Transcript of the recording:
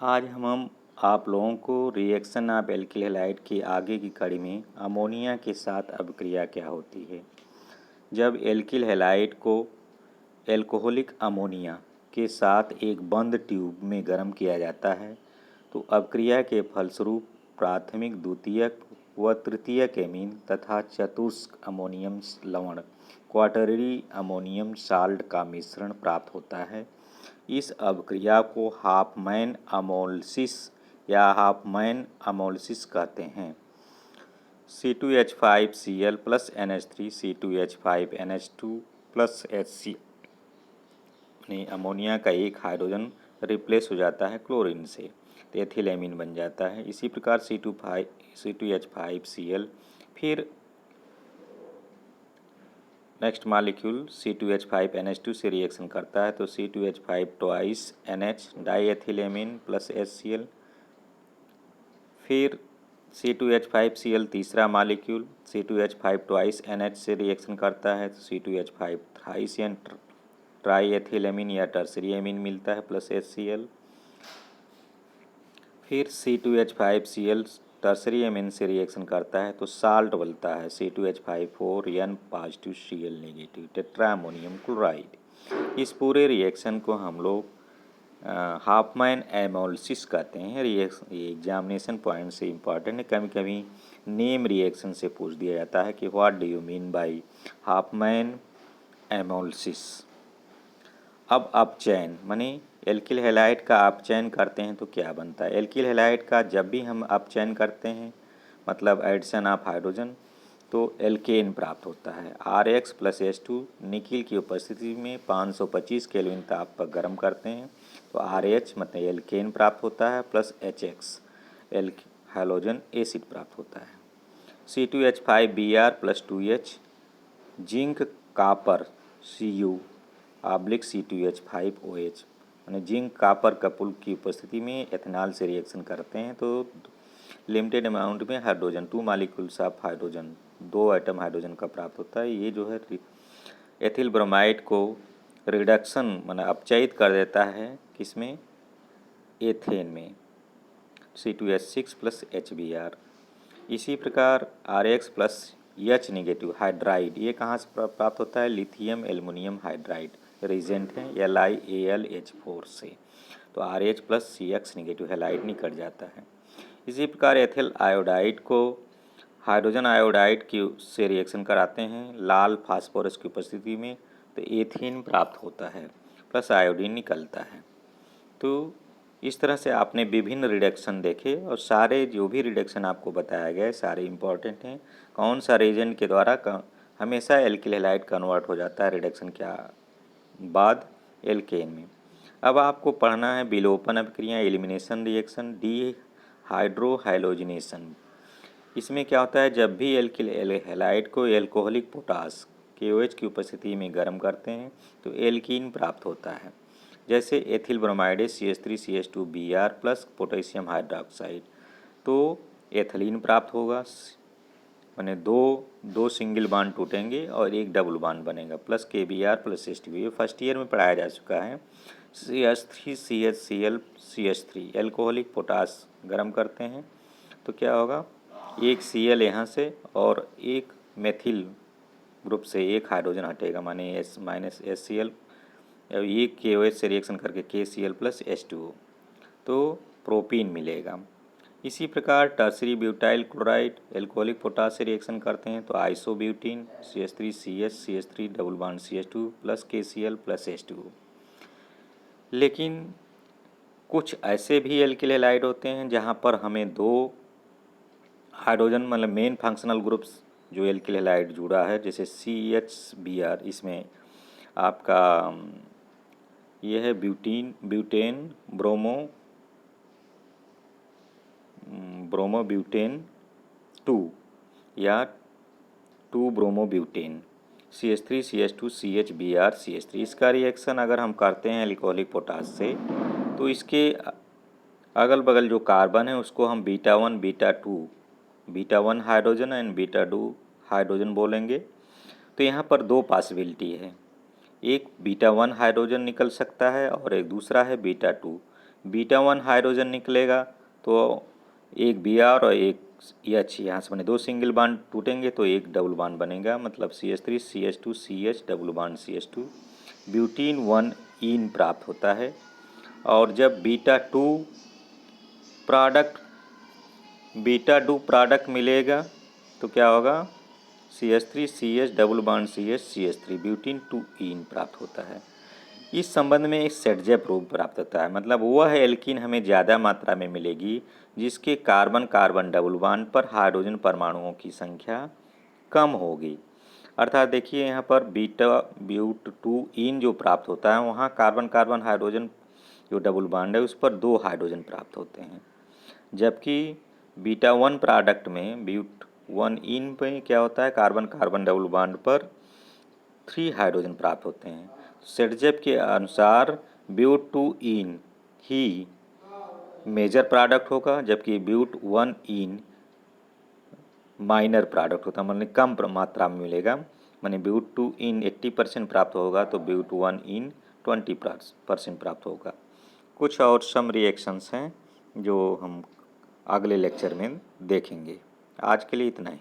आज हम आप लोगों को रिएक्शन ऑफ एल्किल हैलाइड की आगे की कड़ी में अमोनिया के साथ अभिक्रिया क्या होती है। जब एल्किल हैलाइड को एल्कोहलिक अमोनिया के साथ एक बंद ट्यूब में गर्म किया जाता है तो अभिक्रिया के फलस्वरूप प्राथमिक, द्वितीयक व तृतीयक एमीन तथा चतुष्क अमोनियम लवण क्वाटररी अमोनियम साल्ट का मिश्रण प्राप्त होता है। इस अभिक्रिया को हाफमैन अमोलिसिस या हाफमैन अमोलिसिस कहते हैं। C2H5Cl plus NH3 C2H5NH2 plus HC ammonia का एक हाइड्रोजन रिप्लेस हो जाता है क्लोरीन से तो एथिलेमिन बन जाता है। इसी प्रकार C2H5Cl फिर नेक्स्ट मॉलिक्यूल C2H5NH2 से रिएक्शन करता है तो C2H5 twice NH diethylamine plus HCl। फिर C2H5Cl तीसरा मॉलिक्यूल C2H5 ट्वाइस NH से रिएक्शन करता है तो C2H5 थ्राइस ट्राईएथिलेमिन या टर्सरी एमीन मिलता है प्लस HCl। फिर C2H5Cl टर्सरी एमीन से रिएक्शन करता है तो साल्ट बनता है C2H5 4N positive Cl negative tetra ammonium chloride. इस पूरे रिएक्शन को हम लोग हाफमैन एमोलिसिस कहते हैं। ये एग्जामिनेशन पॉइंट से इम्पॉर्टेंट है। कभी कभी नेम रिएक्शन से पूछ दिया जाता है कि what do you mean by Hofmann ammonolysis. अब अपचयन माने एल्किल हैलाइड का अपचयन करते हैं तो क्या बनता है। एल्किल हैलाइड का जब भी हम अपचयन करते हैं मतलब एडिशन ऑफ हाइड्रोजन तो एल्केन प्राप्त होता है। RH प्लस H2 निकिल की उपस्थिति में 525 केल्विन ताप पर गर्म करते हैं तो RH मतलब एल्केन प्राप्त होता है प्लस HX हैलोजन एसिड प्राप्त होता है। C2H5Br plus 2H zinc copper Cu/C2H5OH यानी जिंक कापर कपूल की उपस्थिति में एथेनॉल से रिएक्शन करते हैं तो लिमिटेड अमाउंट में hydrogen 2 molecules of hydrogen 2 atom hydrogen का प्राप्त होता है। ये जो है एथिल ब्रोमाइड को रिडक्शन माना अपचयित कर देता है किसमें, एथेन में C2H6 प्लस HBr। इसी प्रकार RH plus H negative hydride ये कहाँ से प्राप्त होता है, लिथियम एल्युमिनियम हाइड्राइड रीजेंट है LiAlH4 से तो RH plus CX negative halide निकल जाता है। इसी प्रकार एथिल आयोडाइड को हाइड्रोजन आयोडाइड की से रिएक्शन कराते हैं लाल फास्फोरस की उपस्थिति में तो एथीन प्राप्त होता है प्लस आयोडीन निकलता है। तो इस तरह से आपने विभिन्न रिडक्शन देखे और सारे जो भी रिडक्शन आपको बताया गया है सारे इम्पॉर्टेंट हैं। कौन सा रीजन के द्वारा हमेशा एल्किल हैलाइड कन्वर्ट हो जाता है रिडक्शन के बाद एल्केन में। अब आपको पढ़ना है विलोपन अभिक्रिया एलिमिनेशन रिएक्शन डिहाइड्रोहाइलोजिनेशन। इसमें क्या होता है, जब भी एल्किल हैलाइड को एल्कोहलिक पोटास KOH की उपस्थिति में गर्म करते हैं तो एल्कीन प्राप्त होता है। जैसे ethyl bromide CH3CH2Br plus potassium hydroxide तो एथिलीन प्राप्त होगा माने दो सिंगल बांड टूटेंगे और एक डबल बांड बनेगा प्लस KBr प्लस H2। ये फर्स्ट ईयर में पढ़ाया जा चुका है। CH3CHCl एल्कोहलिक पोटास गर्म करते हैं तो क्या होगा, एक Cl यहाँ से और एक मेथिल ग्रुप से एक हाइड्रोजन हटेगा माने S माइनस HCl एक KOH से रिएक्शन करके KCl प्लस H2O तो प्रोपीन मिलेगा। इसी प्रकार tertiary butyl chloride alcoholic potash से रिएक्शन करते हैं तो isobutene CH3CH double bond CH2 plus KCl plus H2O। लेकिन कुछ ऐसे भी एल्किल हैलाइड होते हैं जहाँ पर हमें दो हाइड्रोजन मतलब मेन फंक्शनल ग्रुप्स जो एल्किल हैलाइड जुड़ा है जैसे CHBr इसमें आपका यह है ब्यूटेन ब्रोमोब्यूटेन 2 या 2 ब्रोमोब्यूटेन CH3CH2 CHBr CH3। इसका रिएक्शन अगर हम करते हैं एल्कोहलिक पोटास से तो इसके अगल बगल जो कार्बन है उसको हम beta 1 hydrogen and beta 2 hydrogen बोलेंगे। तो यहाँ पर दो पॉसिबिलिटी है, एक बीटा 1 हाइड्रोजन निकल सकता है और एक दूसरा है बीटा 2। बीटा 1 हाइड्रोजन निकलेगा तो एक Br और एक H, यहाँ से बने 2 सिंगल बॉन्ड टूटेंगे तो एक डबल बॉन्ड बनेगा, मतलब CH3 CH2 CH double bond CH2, butene 1 इन प्राप्त होता है। और जब बीटा 2 प्रोडक्ट मिलेगा तो क्या होगा, CH3 CH double bond CH CH3 butene 2 इन प्राप्त होता है। इस संबंध में एक सेटजेप रूप प्राप्त होता है, मतलब वह एल्कीन हमें ज़्यादा मात्रा में मिलेगी जिसके कार्बन कार्बन डबल बॉन्ड पर हाइड्रोजन परमाणुओं की संख्या कम होगी। अर्थात देखिए यहाँ पर ब्यूट 2 इन जो प्राप्त होता है वहाँ कार्बन कार्बन हाइड्रोजन जो डबल बॉन्ड है उस पर 2 हाइड्रोजन प्राप्त होते हैं, जबकि बीटा 1 प्रोडक्ट में ब्यूट 1 इन पे क्या होता है, कार्बन कार्बन डबल बॉन्ड पर 3 हाइड्रोजन प्राप्त होते हैं। सेटजेप के अनुसार ब्यूट 2 इन ही मेजर प्रोडक्ट होगा, जबकि ब्यूट 1 इन माइनर प्रोडक्ट होता है, मतलब कम मात्रा में मिलेगा। माने ब्यूट 2 इन 80% प्राप्त होगा तो ब्यूट 1 इन 20% प्राप्त होगा। कुछ और सम रिएक्शंस हैं जो हम अगले लेक्चर में देखेंगे। आज के लिए इतना ही।